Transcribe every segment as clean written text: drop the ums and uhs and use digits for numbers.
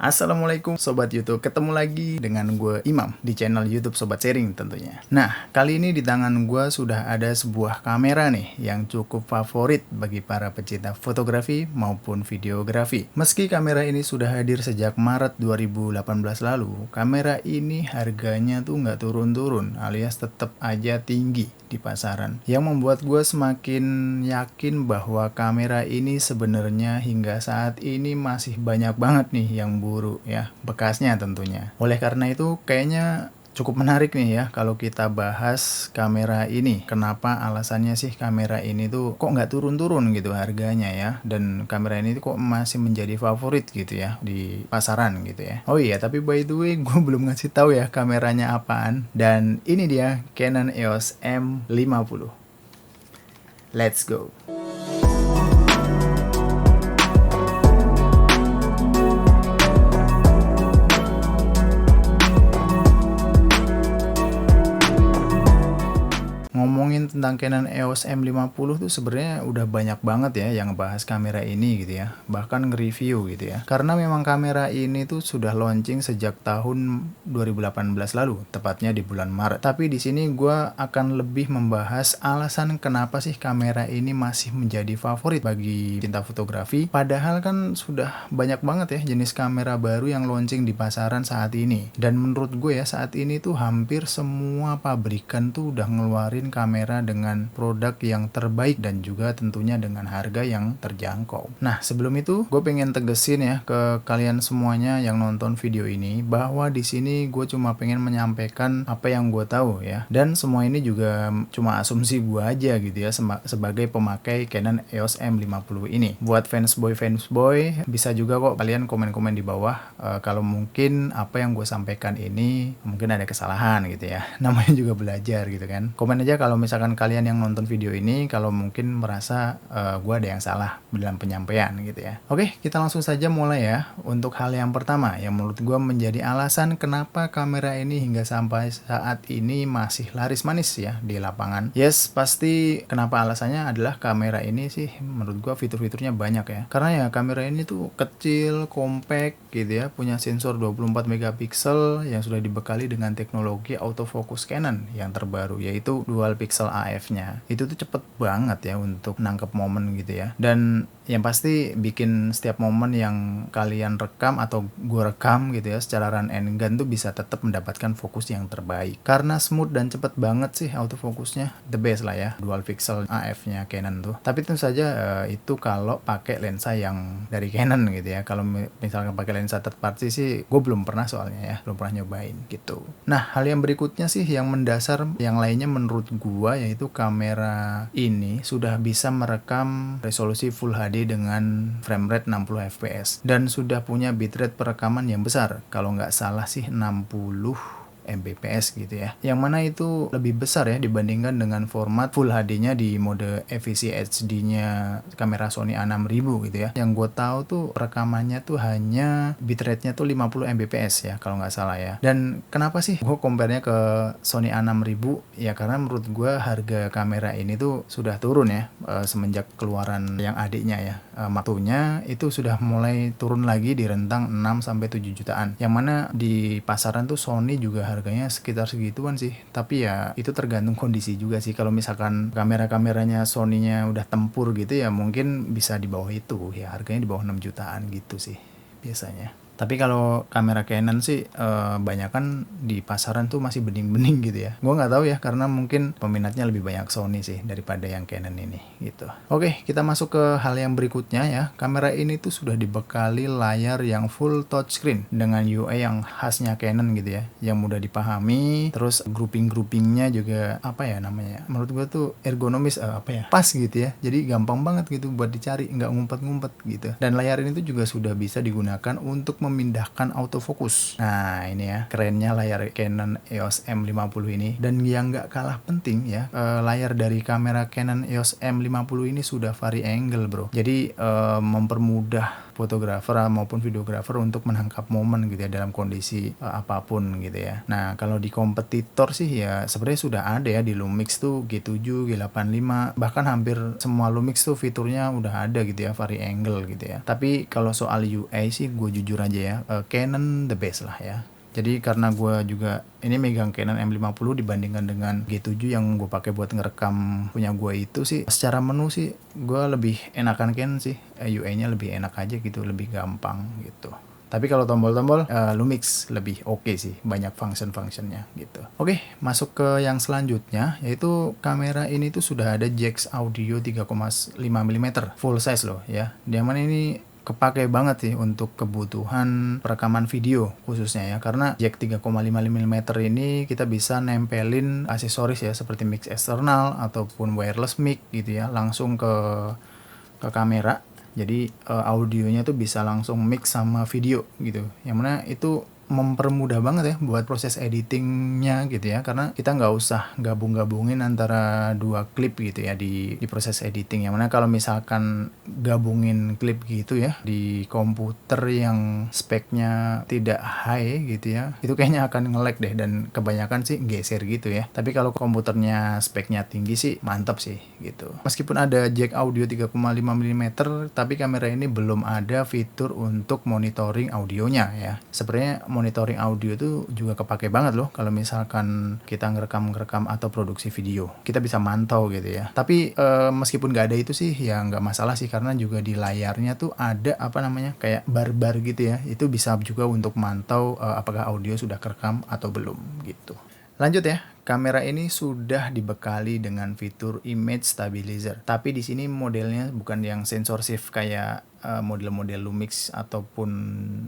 Assalamualaikum Sobat YouTube, ketemu lagi dengan gue Imam di channel YouTube Sobat Sharing tentunya. Nah, kali ini di tangan gue sudah ada sebuah kamera nih yang cukup favorit bagi para pecinta fotografi maupun videografi. Meski kamera ini sudah hadir sejak Maret 2018 lalu, kamera ini harganya tuh nggak turun-turun alias tetap aja tinggi di pasaran. Yang membuat gue semakin yakin bahwa kamera ini sebenarnya hingga saat ini masih banyak banget nih yang buru ya, bekasnya tentunya. Oleh karena itu kayaknya cukup menarik nih ya kalau kita bahas kamera ini. Kenapa alasannya sih kamera ini tuh kok nggak turun-turun gitu harganya ya, dan kamera ini tuh kok masih menjadi favorit gitu ya di pasaran gitu ya. Oh iya, tapi by the way gue belum ngasih tahu ya kameranya apaan, dan ini dia Canon EOS M50. Let's go. Ngomongin tentang Canon EOS M50 tuh sebenarnya udah banyak banget ya yang ngebahas kamera ini gitu ya, bahkan nge-review gitu ya. Karena memang kamera ini tuh sudah launching sejak tahun 2018 lalu, tepatnya di bulan Maret. Tapi di sini gue akan lebih membahas alasan kenapa sih kamera ini masih menjadi favorit bagi cinta fotografi. Padahal kan sudah banyak banget ya jenis kamera baru yang launching di pasaran saat ini. Dan menurut gue ya saat ini tuh hampir semua pabrikan tuh udah ngeluarin kamera dengan produk yang terbaik dan juga tentunya dengan harga yang terjangkau. Nah, sebelum itu gue pengen tegesin ya ke kalian semuanya yang nonton video ini bahwa di sini gue cuma pengen menyampaikan apa yang gue tahu ya, dan semua ini juga cuma asumsi gue aja gitu ya sebagai pemakai Canon EOS M50 ini. Buat fansboy bisa juga kok kalian komen-komen di bawah kalau mungkin apa yang gue sampaikan ini mungkin ada kesalahan gitu ya. Namanya juga belajar gitu kan. Komen aja kalau misalkan kalian yang nonton video ini kalau mungkin merasa gue ada yang salah dalam penyampaian gitu ya. Oke, kita langsung saja mulai ya. Untuk hal yang pertama yang menurut gue menjadi alasan kenapa kamera ini hingga sampai saat ini masih laris manis ya di lapangan. Yes, pasti kenapa alasannya adalah kamera ini sih menurut gue fitur-fiturnya banyak ya. Karena ya kamera ini tuh kecil, compact gitu ya, punya sensor 24 megapiksel yang sudah dibekali dengan teknologi autofocus Canon yang terbaru, yaitu dual pixel AF-nya. Itu tuh cepet banget ya untuk nangkep momen gitu ya. Dan yang pasti bikin setiap momen yang kalian rekam atau gue rekam gitu ya secara run and gun tuh bisa tetap mendapatkan fokus yang terbaik. Karena smooth dan cepet banget sih autofokusnya, the best lah ya dual pixel AF-nya Canon tuh. Tapi tentu saja itu kalau pakai lensa yang dari Canon gitu ya. Kalau misalkan pakai lensa third party sih gue belum pernah soalnya ya, belum pernah nyobain gitu. Nah, hal yang berikutnya sih yang mendasar yang lainnya menurut gua yaitu kamera ini sudah bisa merekam resolusi Full HD dengan frame rate 60 fps dan sudah punya bitrate perekaman yang besar, kalau nggak salah sih 60 Mbps gitu ya, yang mana itu lebih besar ya dibandingkan dengan format Full HD-nya di mode FVC HD-nya kamera Sony A6000 gitu ya. Yang gue tahu tuh rekamannya tuh hanya bitrate-nya tuh 50 Mbps ya kalau nggak salah ya. Dan kenapa sih gue compare-nya ke Sony A6000? Ya karena menurut gue harga kamera ini tuh sudah turun ya semenjak keluaran yang adiknya ya. Maktunya itu sudah mulai turun lagi di rentang 6-7 jutaan, yang mana di pasaran tuh Sony juga harganya sekitar segituan sih. Tapi ya itu tergantung kondisi juga sih. Kalau misalkan kamera-kameranya Sony-nya udah tempur gitu ya mungkin bisa di bawah itu ya, harganya di bawah 6 jutaan gitu sih biasanya. Tapi kalau kamera Canon sih banyak kan di pasaran tuh masih bening-bening gitu ya. Gue nggak tahu ya karena mungkin peminatnya lebih banyak Sony sih daripada yang Canon ini gitu. Oke, kita masuk ke hal yang berikutnya ya. Kamera ini tuh sudah dibekali layar yang full touchscreen dengan UI yang khasnya Canon gitu ya, yang mudah dipahami. Terus grouping-groupingnya juga apa ya namanya? Menurut gue tuh ergonomis pas gitu ya. Jadi gampang banget gitu buat dicari, nggak ngumpet-ngumpet gitu. Dan layar ini tuh juga sudah bisa digunakan untuk memindahkan autofokus. Nah ini ya kerennya layar Canon EOS M50 ini. Dan yang nggak kalah penting ya, layar dari kamera Canon EOS M50 ini sudah vari angle bro. Jadi mempermudah fotografer maupun videografer untuk menangkap momen gitu ya dalam kondisi apapun gitu ya. Nah kalau di kompetitor sih ya sebenarnya sudah ada ya di Lumix tuh G7, G85, bahkan hampir semua Lumix tuh fiturnya udah ada gitu ya, vari angle gitu ya. Tapi kalau soal UI sih gue jujur aja aja ya, Canon the best lah ya. Jadi karena gue juga ini megang Canon M50 dibandingkan dengan G7 yang gue pakai buat ngerekam punya gue itu sih, secara menu sih gue lebih enakan Canon sih. UI-nya lebih enak aja gitu, lebih gampang gitu. Tapi kalau tombol-tombol Lumix lebih oke sih, banyak function-functionnya gitu. Oke, masuk ke yang selanjutnya, yaitu kamera ini tuh sudah ada jack audio 3,5 mm full size loh ya. Yang mana ini kepake banget sih untuk kebutuhan perekaman video khususnya ya, karena jack 3,5 mm ini kita bisa nempelin aksesoris ya seperti mic eksternal ataupun wireless mic gitu ya, langsung ke kamera. Jadi audionya tuh bisa langsung mix sama video gitu, yang mana itu mempermudah banget ya buat proses editingnya gitu ya, karena kita nggak usah gabung-gabungin antara dua klip gitu ya di proses editing. Yang mana kalau misalkan gabungin klip gitu ya di komputer yang speknya tidak high gitu ya, itu kayaknya akan nge-lag deh, dan kebanyakan sih geser gitu ya. Tapi kalau komputernya speknya tinggi sih mantap sih gitu. Meskipun ada jack audio 3,5 mm, tapi kamera ini belum ada fitur untuk monitoring audionya ya. Sebenarnya monitoring audio itu juga kepake banget loh kalau misalkan kita ngerekam atau produksi video, kita bisa mantau gitu ya. Tapi meskipun nggak ada itu sih ya nggak masalah sih, karena juga di layarnya tuh ada apa namanya kayak bar-bar gitu ya, itu bisa juga untuk mantau apakah audio sudah kerekam atau belum gitu. Lanjut ya, kamera ini sudah dibekali dengan fitur image stabilizer. Tapi di sini modelnya bukan yang sensor shift kayak model-model Lumix ataupun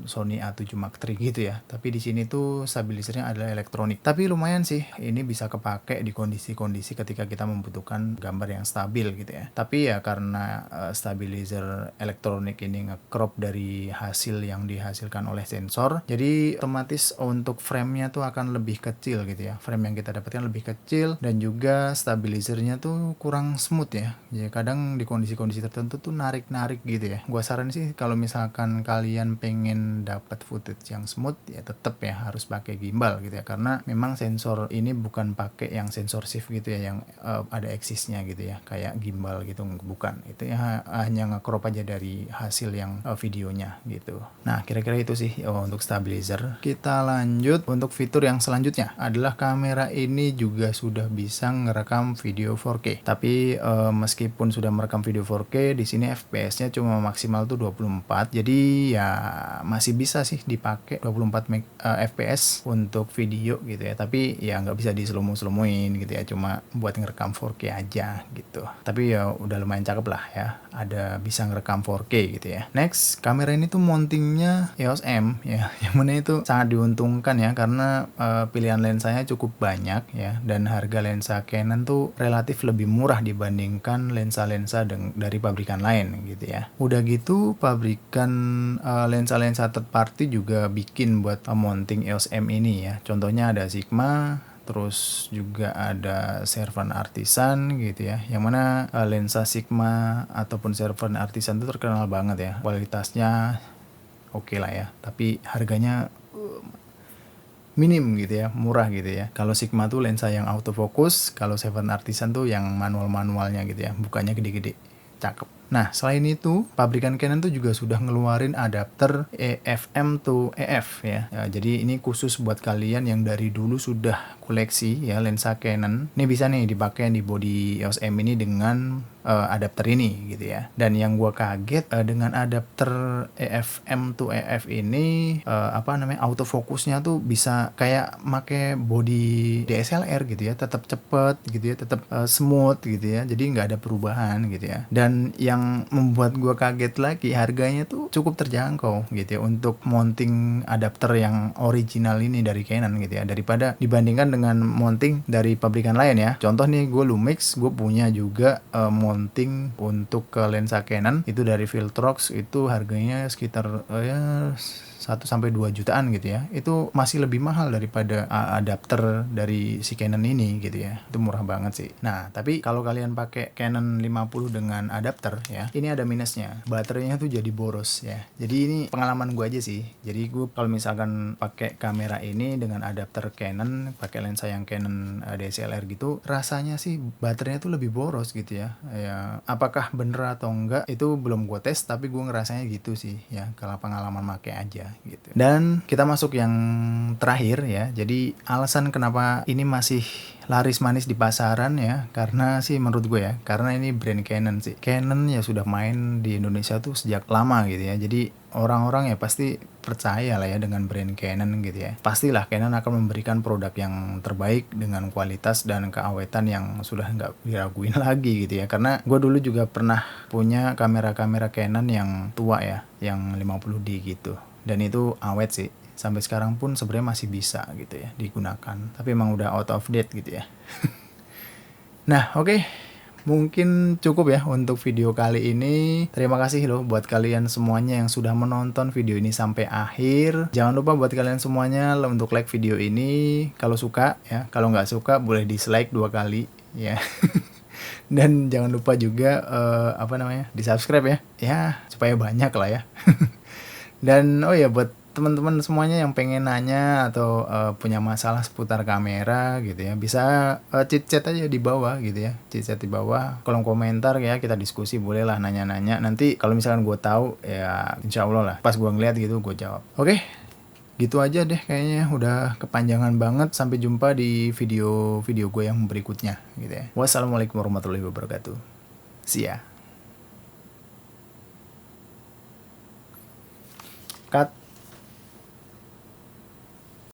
Sony A7 Mark III gitu ya. Tapi di sini tuh stabilizernya adalah elektronik. Tapi lumayan sih, ini bisa kepake di kondisi-kondisi ketika kita membutuhkan gambar yang stabil gitu ya. Tapi ya karena stabilizer elektronik ini nge-crop dari hasil yang dihasilkan oleh sensor, jadi otomatis untuk frame-nya tuh akan lebih kecil gitu ya. Frame yang kita dapatkan lebih kecil, dan juga stabilizernya tuh kurang smooth ya. Jadi kadang di kondisi-kondisi tertentu tuh narik-narik gitu ya. Gua saran sih kalau misalkan kalian pengen dapat footage yang smooth ya tetap ya harus pakai gimbal gitu ya, karena memang sensor ini bukan pakai yang sensor shift gitu ya, yang ada axisnya gitu ya kayak gimbal gitu, bukan. Itu ya hanya nge-crop aja dari hasil yang videonya gitu. Nah kira-kira itu sih untuk stabilizer. Kita lanjut untuk fitur yang selanjutnya adalah kamera ini juga sudah bisa ngerekam video 4K. Tapi meskipun sudah merekam video 4K, di sini FPS-nya cuma maksimal tuh 24. Jadi ya masih bisa sih dipakai 24 FPS untuk video gitu ya. Tapi ya nggak bisa di slow-moin gitu ya, cuma buat ngerekam 4K aja gitu. Tapi ya udah lumayan cakep lah ya, ada bisa ngerekam 4K gitu ya. Next, kamera ini tuh mountingnya EOS M ya, yang mana itu sangat diuntungkan ya, karena pilihan lensanya cukup banyak ya, dan harga lensa Canon tuh relatif lebih murah dibandingkan lensa-lensa dari pabrikan lain gitu ya. Udah gitu pabrikan lensa-lensa third party juga bikin buat mounting EOS M ini ya. Contohnya ada Sigma, terus juga ada Servan Artisan gitu ya, yang mana lensa Sigma ataupun Servan Artisan itu terkenal banget ya, kualitasnya oke lah ya, tapi harganya minim gitu ya, murah gitu ya. Kalau Sigma tuh lensa yang autofocus, kalau Servan Artisan tuh yang manualnya gitu ya, bukannya gede-gede, cakep. Nah, selain itu, pabrikan Canon tuh juga sudah ngeluarin adapter EFM to EF ya. Jadi ini khusus buat kalian yang dari dulu sudah koleksi ya lensa Canon. Ini bisa nih dipakai di body EOS M ini dengan adapter ini gitu ya. Dan yang gua kaget dengan adapter EFM to EF ini autofokusnya tuh bisa kayak make body DSLR gitu ya, tetap cepet gitu ya, tetap smooth gitu ya. Jadi nggak ada perubahan gitu ya. Dan yang membuat gue kaget lagi, harganya tuh cukup terjangkau gitu ya untuk mounting adapter yang original ini dari Canon gitu ya, daripada dibandingkan dengan mounting dari pabrikan lain ya. Contoh nih, gue Lumix, gue punya juga mounting untuk ke lensa Canon itu dari Viltrox, itu harganya sekitar 1-2 jutaan gitu ya. Itu masih lebih mahal daripada adapter dari si Canon ini gitu ya. Itu murah banget sih. Nah, tapi kalau kalian pakai Canon 50 dengan adapter ya, ini ada minusnya. Baterainya tuh jadi boros ya. Jadi ini pengalaman gue aja sih. Jadi gue kalau misalkan pakai kamera ini dengan adapter Canon, pakai lensa yang Canon DSLR gitu, rasanya sih baterainya tuh lebih boros gitu ya. Ya, apakah bener atau enggak itu belum gue tes, tapi gue ngerasanya gitu sih ya, kalau pengalaman pakai aja gitu. Dan kita masuk yang terakhir ya. Jadi alasan kenapa ini masih laris manis di pasaran ya, karena sih menurut gue ya, karena ini brand Canon sih. Canon ya sudah main di Indonesia tuh sejak lama gitu ya. Jadi orang-orang ya pasti percaya lah ya dengan brand Canon gitu ya. Pastilah Canon akan memberikan produk yang terbaik dengan kualitas dan keawetan yang sudah nggak diraguin lagi gitu ya. Karena gue dulu juga pernah punya kamera-kamera Canon yang tua ya, yang 50D gitu. Dan itu awet sih. Sampai sekarang pun sebenarnya masih bisa gitu ya digunakan. Tapi emang udah out of date gitu ya. Nah, oke. Mungkin cukup ya untuk video kali ini. Terima kasih loh buat kalian semuanya yang sudah menonton video ini sampai akhir. Jangan lupa buat kalian semuanya untuk like video ini kalau suka ya. Kalau nggak suka boleh dislike 2 kali ya. Dan jangan lupa juga di subscribe ya. Ya supaya banyak lah ya. Dan oh ya buat teman-teman semuanya yang pengen nanya atau punya masalah seputar kamera gitu ya, bisa chit chat aja di bawah gitu ya, chit chat di bawah kolom komentar ya, kita diskusi, boleh lah nanya-nanya. Nanti kalau misalkan gue tahu ya insya Allah lah pas gue ngeliat gitu gue jawab. Oke, gitu aja deh kayaknya, udah kepanjangan banget. Sampai jumpa di video gue yang berikutnya gitu ya. Wassalamualaikum warahmatullahi wabarakatuh. See ya. Cut.